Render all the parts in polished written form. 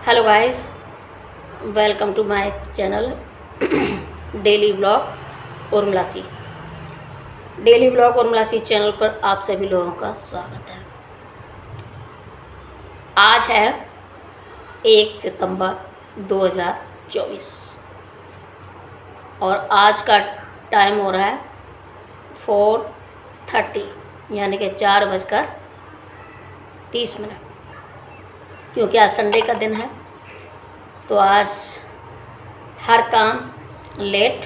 Hello guys, welcome to my channel daily blog उर्मिलासी। Daily blog उर्मिलासी channel पर आप सभी लोगों का स्वागत है। आज है 1 सितंबर 2024 और आज का टाइम हो रहा है 4:30 यानी कि 4:30, क्योंकि आज संडे का दिन है। तो आज हर काम लेट,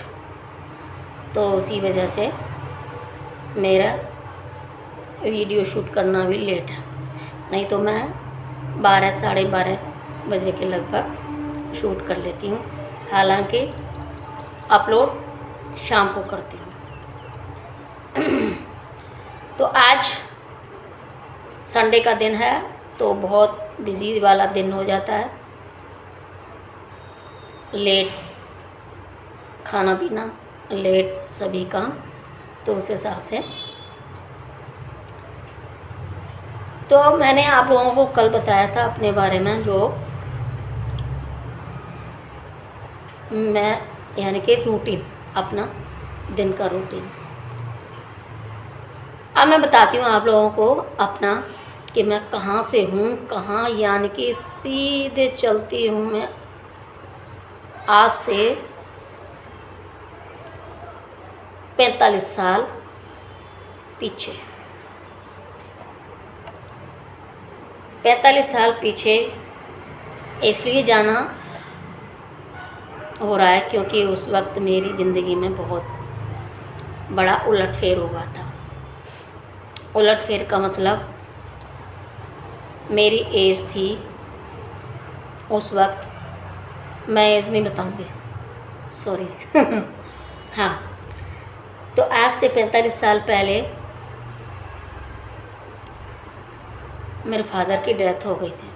तो उसी वजह से मेरा वीडियो शूट करना भी लेट है। नहीं तो मैं 12 साढ़े 12 बजे के लगभग शूट कर लेती हूँ। हालांकि अपलोड शाम को करती हूँ। तो आज संडे का दिन है तो बहुत बिजी वाला दिन हो जाता है। लेट खाना पीना, लेट सभी काम, तो उस हिसाब से तो मैंने आप लोगों को कल बताया था अपने बारे में, जो मैं यानी कि रूटीन, अपना दिन का रूटीन। अब मैं बताती हूँ आप लोगों को अपना कि मैं कहाँ से हूँ, कहाँ, यानी कि सीधे चलती हूँ मैं आज से 45 साल पीछे। 45 साल पीछे इसलिए जाना हो रहा है क्योंकि उस वक्त मेरी ज़िंदगी में बहुत बड़ा उलटफेर हुआ था। उलटफेर का मतलब, मेरी एज थी उस वक्त, मैं एज नहीं बताऊंगी, सॉरी हाँ, तो आज से 45 साल पहले मेरे फादर की डेथ हो गई थी।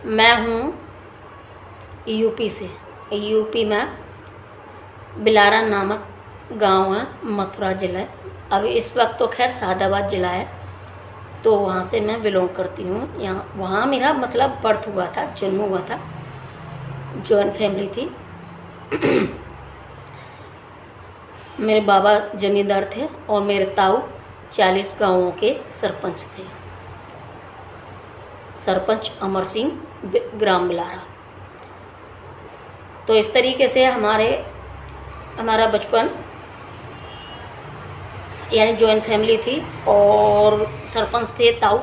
मैं हूँ यूपी से। यूपी में बिलारा नामक गांव है, मथुरा जिला है। अभी इस वक्त तो खैर सादाबाद ज़िला है, तो वहाँ से मैं बिलोंग करती हूँ। यहाँ वहाँ मेरा मतलब बर्थ हुआ था, जन्म हुआ था। जॉइंट फैमिली थी। मेरे बाबा जमींदार थे और मेरे ताऊ 40 गांवों के सरपंच थे। सरपंच अमर सिंह, ग्राम बिलारा। तो इस तरीके से हमारा बचपन, यानी जॉइंट फैमिली थी। और सरपंच थे ताऊ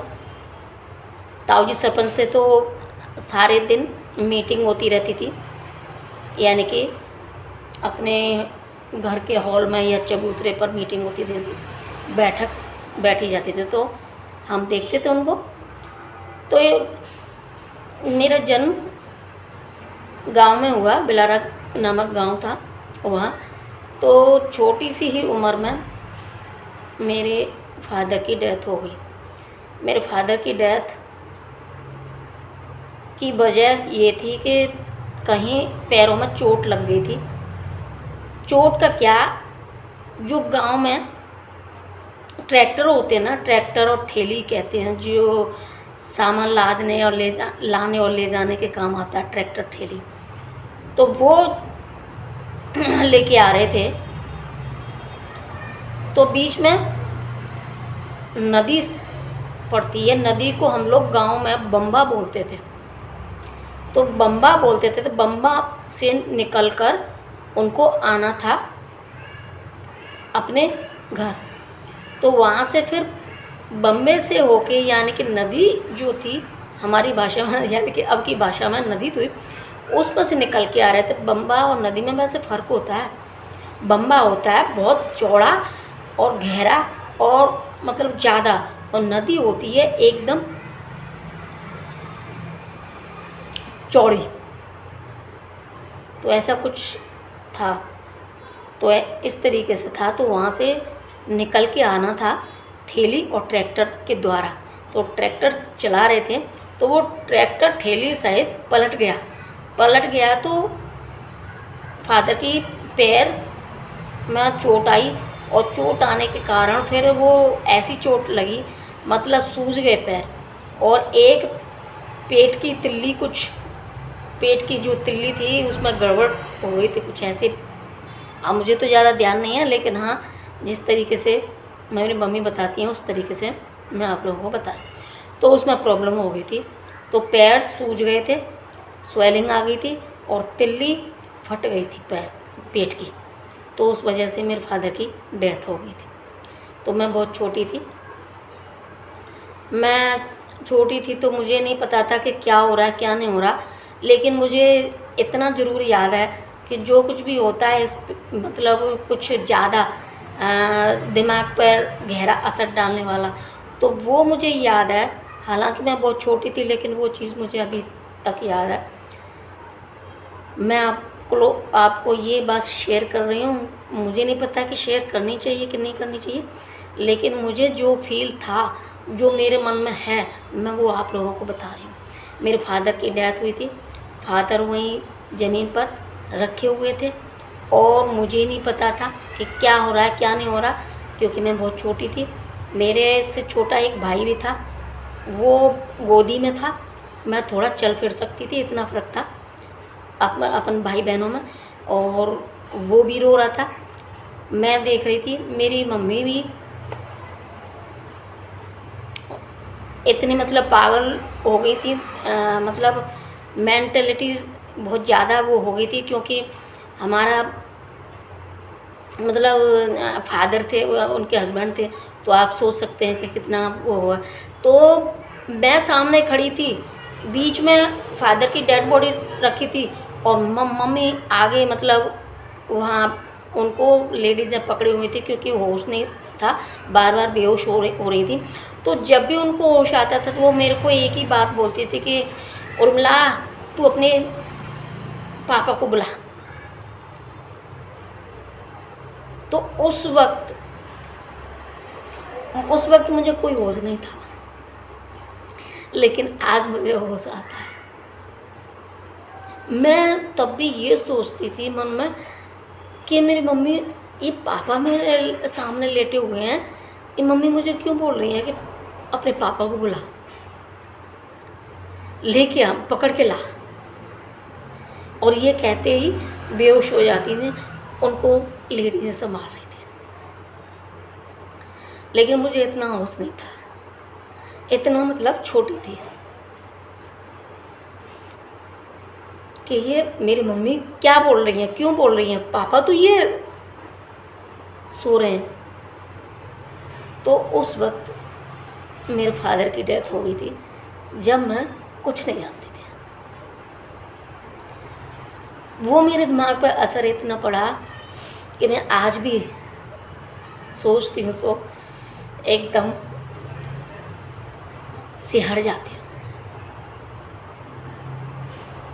जी सरपंच थे, तो सारे दिन मीटिंग होती रहती थी, यानी कि अपने घर के हॉल में या चबूतरे पर मीटिंग होती थी, बैठी जाती थी। तो हम देखते थे उनको। तो मेरा जन्म गांव में हुआ, बिलारा नामक गांव था वहाँ। तो छोटी सी ही उम्र में मेरे फादर की डेथ हो गई। मेरे फादर की डेथ की वजह ये थी कि कहीं पैरों में चोट लग गई थी। चोट का क्या, जो गांव में ट्रैक्टर होते हैं ना, ट्रैक्टर और ठेली कहते हैं, जो सामान लाने और ले जाने के काम आता है, ट्रैक्टर ठेली। तो वो लेके आ रहे थे, तो बीच में नदी पड़ती है। नदी को हम लोग गांव में बम्बा बोलते थे। तो बम्बा बोलते थे, तो बम्बा से निकलकर उनको आना था अपने घर। तो वहाँ से फिर बम्बे से होके, यानी कि नदी जो थी हमारी भाषा में, यानी कि अब की भाषा में नदी थी, उसमें से निकल के आ रहे थे। बम्बा और नदी में वैसे फ़र्क होता है। बम्बा होता है बहुत चौड़ा और गहरा और मतलब ज़्यादा, और नदी होती है एकदम चौड़ी। तो ऐसा कुछ था। तो इस तरीके से था। तो वहाँ से निकल के आना था ठेली और ट्रैक्टर के द्वारा। तो ट्रैक्टर चला रहे थे, तो वो ट्रैक्टर ठेली सहित पलट गया। तो फादर की पैर में चोट आई, और चोट आने के कारण फिर वो ऐसी चोट लगी, मतलब सूज गए पैर। और एक पेट की जो तिल्ली थी उसमें गड़बड़ हो गई थी कुछ ऐसे। अब मुझे तो ज़्यादा ध्यान नहीं है, लेकिन हाँ, जिस तरीके से मेरी मम्मी बताती हैं उस तरीके से मैं आप लोगों को बता। तो उसमें प्रॉब्लम हो गई थी, तो पैर सूज गए थे, स्वेलिंग आ गई थी और तिल्ली फट गई थी पेट की। तो उस वजह से मेरे फादर की डेथ हो गई थी। तो मैं बहुत छोटी थी, तो मुझे नहीं पता था कि क्या हो रहा है क्या नहीं हो रहा। लेकिन मुझे इतना ज़रूर याद है कि जो कुछ भी होता है मतलब कुछ ज़्यादा दिमाग पर गहरा असर डालने वाला, तो वो मुझे याद है। हालांकि मैं बहुत छोटी थी, लेकिन वो चीज़ मुझे अभी तक याद है। मैं आपको ये बात शेयर कर रही हूँ। मुझे नहीं पता कि शेयर करनी चाहिए कि नहीं करनी चाहिए, लेकिन मुझे जो फील था, जो मेरे मन में है, मैं वो आप लोगों को बता रही हूँ। मेरे फादर की डेथ हुई थी, फादर वहीं ज़मीन पर रखे हुए थे और मुझे नहीं पता था कि क्या हो रहा है क्या नहीं हो रहा, क्योंकि मैं बहुत छोटी थी। मेरे से छोटा एक भाई भी था, वो गोदी में था, मैं थोड़ा चल फिर सकती थी, इतना फ़र्क था अपन भाई बहनों में। और वो भी रो रहा था, मैं देख रही थी। मेरी मम्मी भी इतनी मतलब पागल हो गई थी, मतलब मेंटलिटीज़ बहुत ज़्यादा वो हो गई थी, क्योंकि हमारा मतलब फादर थे, उनके हस्बैंड थे, तो आप सोच सकते हैं कि कितना वो हुआ। तो मैं सामने खड़ी थी, बीच में फादर की डेड बॉडी रखी थी और मम्मी आगे मतलब वहाँ उनको लेडीज़ पकड़ी हुई थी, क्योंकि होश नहीं था, बार बार बेहोश हो रही थी। तो जब भी उनको होश आता था तो वो मेरे को एक ही बात बोलती थी कि उर्मिला, तू अपने पापा को बुला। तो उस वक्त मुझे कोई होश नहीं था, लेकिन आज मुझे होश आता है। मैं तब भी ये सोचती थी मन में कि मेरी मम्मी, ये पापा मेरे सामने लेटे हुए हैं, ये मम्मी मुझे क्यों बोल रही है कि अपने पापा को बुला, लेके आ, पकड़ के ला। और ये कहते ही बेहोश हो जाती थी, उनको लेडीज़ें संभाल रही थी। लेकिन मुझे इतना होश नहीं था, इतना मतलब छोटी थी कि ये मेरी मम्मी क्या बोल रही हैं, क्यों बोल रही हैं, पापा तो ये सो रहे हैं। तो उस वक्त मेरे फादर की डेथ हो गई थी, जब मैं कुछ नहीं जानती थी। वो मेरे दिमाग पर असर इतना पड़ा कि मैं आज भी सोचती हूँ तो एकदम सिहर जाती हूँ।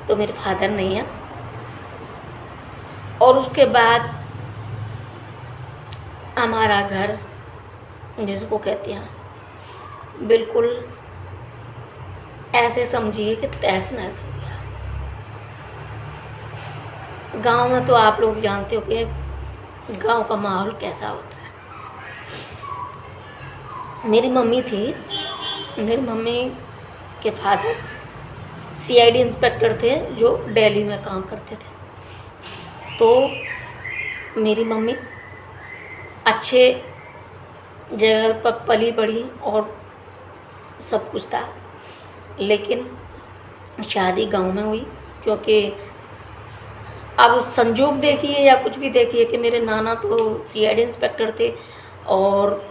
तो मेरे फादर नहीं है। और उसके बाद हमारा घर, जिसको कहते हैं, बिल्कुल ऐसे समझिए कि तहस नहस हो गया। गांव में तो आप लोग जानते हो कि गांव का माहौल कैसा होता है। मेरी मम्मी थी, मेरी मम्मी के फादर सीआईडी इंस्पेक्टर थे, जो दिल्ली में काम करते थे। तो मेरी मम्मी अच्छे जगह पर पली बढ़ी और सब कुछ था, लेकिन शादी गांव में हुई। क्योंकि अब संजोग देखिए या कुछ भी देखिए कि मेरे नाना तो सीआईडी इंस्पेक्टर थे और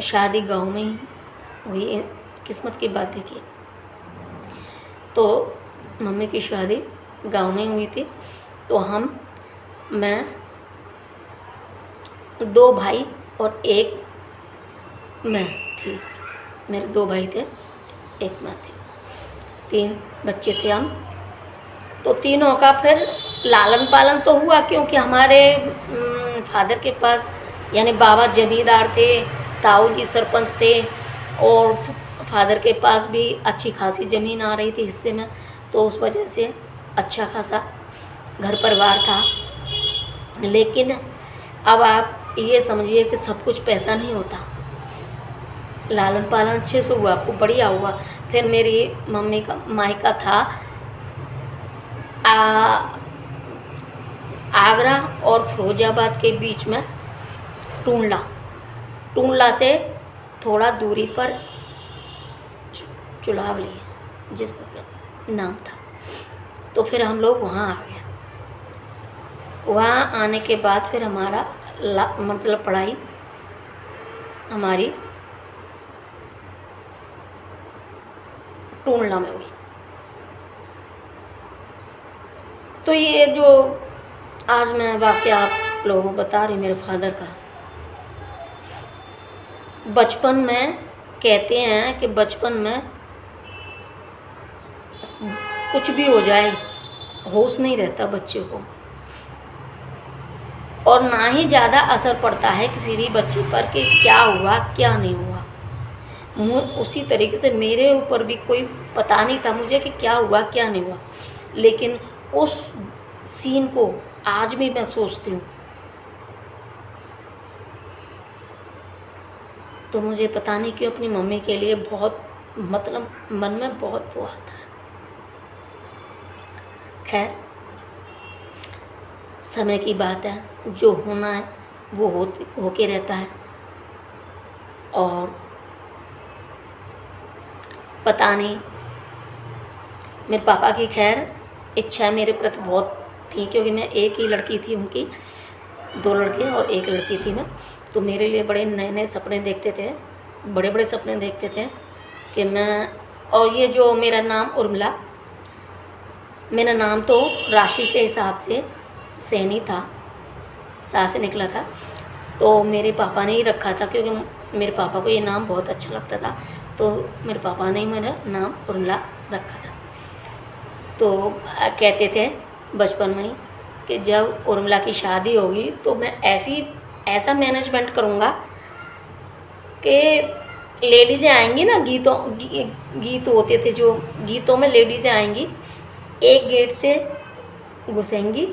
शादी गांव में ही हुई। किस्मत की बात देखिए। तो मम्मी की शादी गांव में हुई थी। तो मैं 2 भाई और एक मैं थी। मेरे 2 भाई थे, एक मैं थी, 3 बच्चे थे हम। तो तीनों का फिर लालन पालन तो हुआ, क्योंकि हमारे फादर के पास यानी बाबा जमींदार थे, ताऊ जी सरपंच थे और फादर के पास भी अच्छी खासी ज़मीन आ रही थी हिस्से में। तो उस वजह से अच्छा खासा घर परिवार था। लेकिन अब आप ये समझिए कि सब कुछ पैसा नहीं होता। लालन पालन अच्छे से हुआ, खूब बढ़िया हुआ। फिर मेरी मम्मी का मायका था आगरा और फिरोजाबाद के बीच में टूंडला। टूंडला से थोड़ा दूरी पर चुलावली, जिसको कहते नाम था। तो फिर हम लोग वहाँ आ गए। वहाँ आने के बाद फिर हमारा मतलब पढ़ाई हमारी टूंडला में हुई। तो ये जो आज मैं वाक़या आप लोगों को बता रही मेरे फादर का, बचपन में कहते हैं कि बचपन में कुछ भी हो जाए होश नहीं रहता बच्चे को, और ना ही ज़्यादा असर पड़ता है किसी भी बच्चे पर कि क्या हुआ क्या नहीं हुआ। उसी तरीके से मेरे ऊपर भी कोई पता नहीं था मुझे कि क्या हुआ क्या नहीं हुआ, लेकिन उस सीन को आज भी मैं सोचती हूँ तो मुझे पता नहीं क्यों अपनी मम्मी के लिए बहुत मतलब मन में बहुत वो आता है। खैर, समय की बात है, जो होना है वो होके रहता है। और पता नहीं, मेरे पापा की खैर इच्छा मेरे प्रति बहुत थी, क्योंकि मैं एक ही लड़की थी, उनकी 2 लड़के और 1 लड़की थी मैं। तो मेरे लिए बड़े नए नए सपने देखते थे, बड़े बड़े सपने देखते थे कि मैं, और ये जो मेरा नाम उर्मिला, मेरा नाम तो राशि के हिसाब से सैनी था, सा से निकला था। तो मेरे पापा ने ही रखा था, क्योंकि मेरे पापा को ये नाम बहुत अच्छा लगता था, तो मेरे पापा ने ही मेरा नाम उर्मिला रखा था। तो कहते थे बचपन में ही कि जब उर्मिला की शादी होगी तो मैं ऐसा मैनेजमेंट करूँगा कि लेडीज़ें आएंगी ना, गीत होते थे जो गीतों में लेडीज़ें आएंगी, एक गेट से घुसेंगी,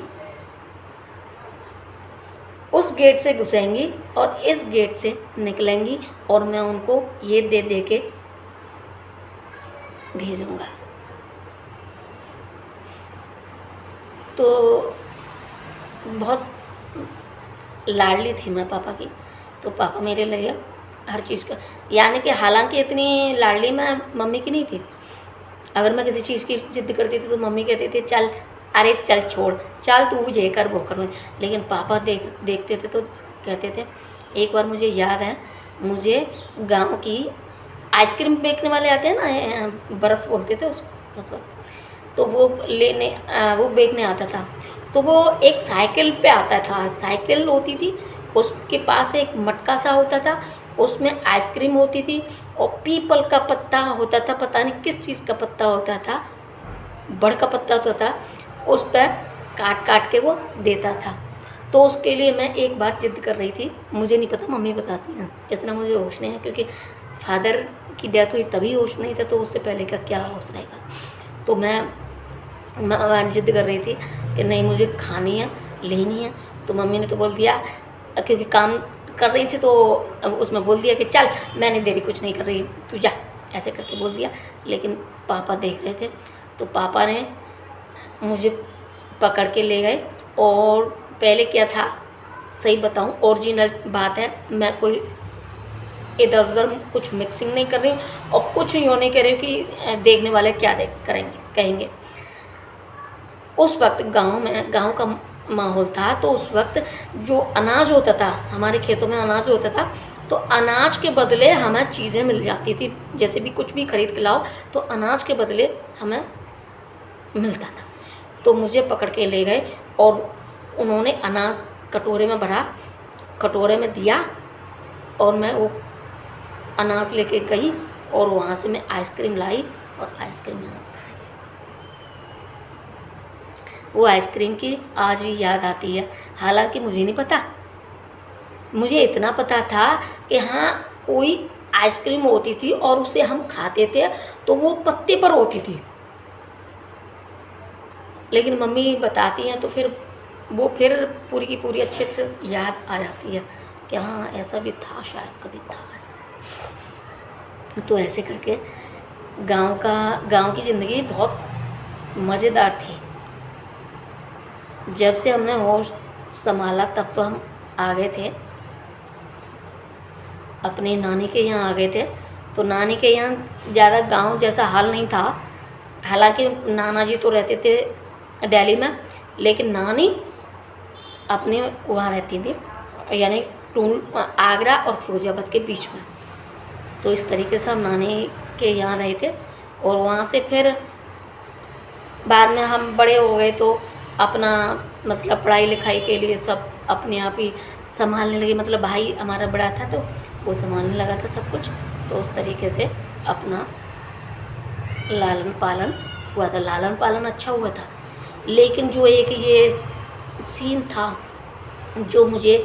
उस गेट से घुसेंगी और इस गेट से निकलेंगी, और मैं उनको ये दे दे के भेजूँगा। तो बहुत लाडली थी मैं पापा की। तो पापा मेरे लिए हर चीज़ का, यानी कि हालांकि इतनी लाडली मैं मम्मी की नहीं थी। अगर मैं किसी चीज़ की जिद करती थी तो मम्मी कहती थी चल, अरे चल छोड़, चल तू ये कर वो कर। लेकिन पापा देखते थे तो कहते थे। एक बार मुझे याद है, मुझे गांव की आइसक्रीम बेचने वाले आते हैं ना, बर्फ़ बोलते थे उस वक्त, तो वो बेचने आता था। तो वो एक साइकिल पे आता था, साइकिल होती थी, उसके पास एक मटका सा होता था, उसमें आइसक्रीम होती थी, और पीपल का पत्ता होता था, पता नहीं किस चीज़ का पत्ता होता था, बड़ का पत्ता होता था, उस पर काट काट के वो देता था। तो उसके लिए मैं एक बार जिद कर रही थी, मुझे नहीं पता, मम्मी बताती हैं, इतना मुझे होश नहीं है, क्योंकि फादर की डेथ हुई तभी होश नहीं था, तो उससे पहले का क्या होश रहेगा। तो मैं जिद कर रही थी कि नहीं मुझे खानी है, लेनी है। तो मम्मी ने तो बोल दिया, क्योंकि काम कर रही थी तो उसमें बोल दिया कि चल मैं नहीं दे रही, कुछ नहीं कर रही, तू जा, ऐसे करके बोल दिया। लेकिन पापा देख रहे थे, तो पापा ने मुझे पकड़ के ले गए। और पहले क्या था, सही बताऊं, ओरिजिनल बात है, मैं कोई इधर उधर कुछ मिक्सिंग नहीं कर रही हूँ, और कुछ यूँ नहीं कर रही हूँ कि देखने वाले क्या कहेंगे। उस वक्त गांव का माहौल था, तो उस वक्त जो अनाज होता था, हमारे खेतों में अनाज होता था, तो अनाज के बदले हमें चीज़ें मिल जाती थी। जैसे भी कुछ भी खरीद के लाओ तो अनाज के बदले हमें मिलता था। तो मुझे पकड़ के ले गए और उन्होंने अनाज कटोरे में भरा, कटोरे में दिया, और मैं वो अनाज लेके गई, और वहाँ से मैं आइसक्रीम लाई और आइसक्रीम मैंने खाई। वो आइसक्रीम की आज भी याद आती है। हालांकि मुझे नहीं पता, मुझे इतना पता था कि हाँ कोई आइसक्रीम होती थी और उसे हम खाते थे, तो वो पत्ते पर होती थी। लेकिन मम्मी बताती हैं तो फिर वो पूरी की पूरी अच्छे से याद आ जाती है कि हाँ ऐसा भी था, शायद कभी था ऐसा। तो ऐसे करके गांव की ज़िंदगी बहुत मज़ेदार थी। जब से हमने होश संभाला तब तो हम आ गए थे, अपनी नानी के यहाँ आ गए थे। तो नानी के यहाँ ज़्यादा गांव जैसा हाल नहीं था। हालांकि नाना जी तो रहते थे दिल्ली में, लेकिन नानी अपने वहाँ रहती थी, यानी आगरा और फिरोजाबाद के बीच में। तो इस तरीके से हम नानी के यहाँ रहे थे। और वहाँ से फिर बाद में हम बड़े हो गए तो अपना मतलब पढ़ाई लिखाई के लिए सब अपने आप ही संभालने लगे। मतलब भाई हमारा बड़ा था तो वो संभालने लगा था सब कुछ। तो उस तरीके से अपना लालन पालन हुआ था। लालन पालन अच्छा हुआ था। लेकिन जो एक ये सीन था जो मुझे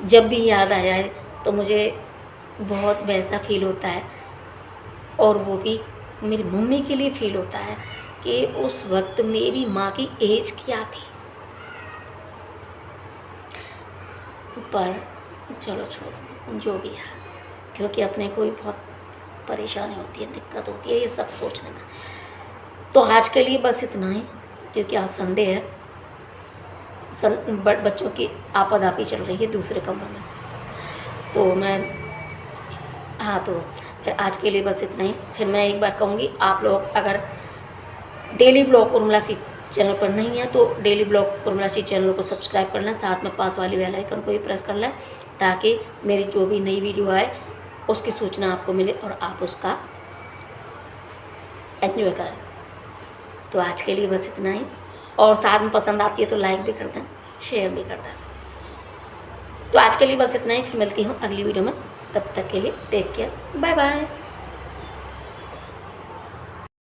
जब भी याद आया है तो मुझे बहुत वैसा फील होता है, और वो भी मेरी मम्मी के लिए फील होता है कि उस वक्त मेरी माँ की एज क्या थी। पर चलो छोड़ो, जो भी है, क्योंकि अपने को भी बहुत परेशानी होती है, दिक्कत होती है ये सब सोचने में। तो आज के लिए बस इतना ही, क्योंकि आज संडे है। बच्चों की आपाधापी चल रही है दूसरे कमरे में। तो तो फिर आज के लिए बस इतना ही। फिर मैं एक बार कहूँगी, आप लोग अगर डेली ब्लॉग उर्मिला सी चैनल पर नहीं है तो डेली ब्लॉग उर्मिला सी चैनल को सब्सक्राइब कर लें, साथ में पास वाली बेल आइकन को भी प्रेस कर लें, ताकि मेरी जो भी नई वीडियो आए उसकी सूचना आपको मिले और आप उसका एंजॉय करें। तो आज के लिए बस इतना ही, और साथ में पसंद आती है तो लाइक भी कर दें, शेयर भी कर दें। तो आज के लिए बस इतना ही, फिर मिलती हूँ अगली वीडियो में। तब तक के लिए टेक केयर, बाय बाय।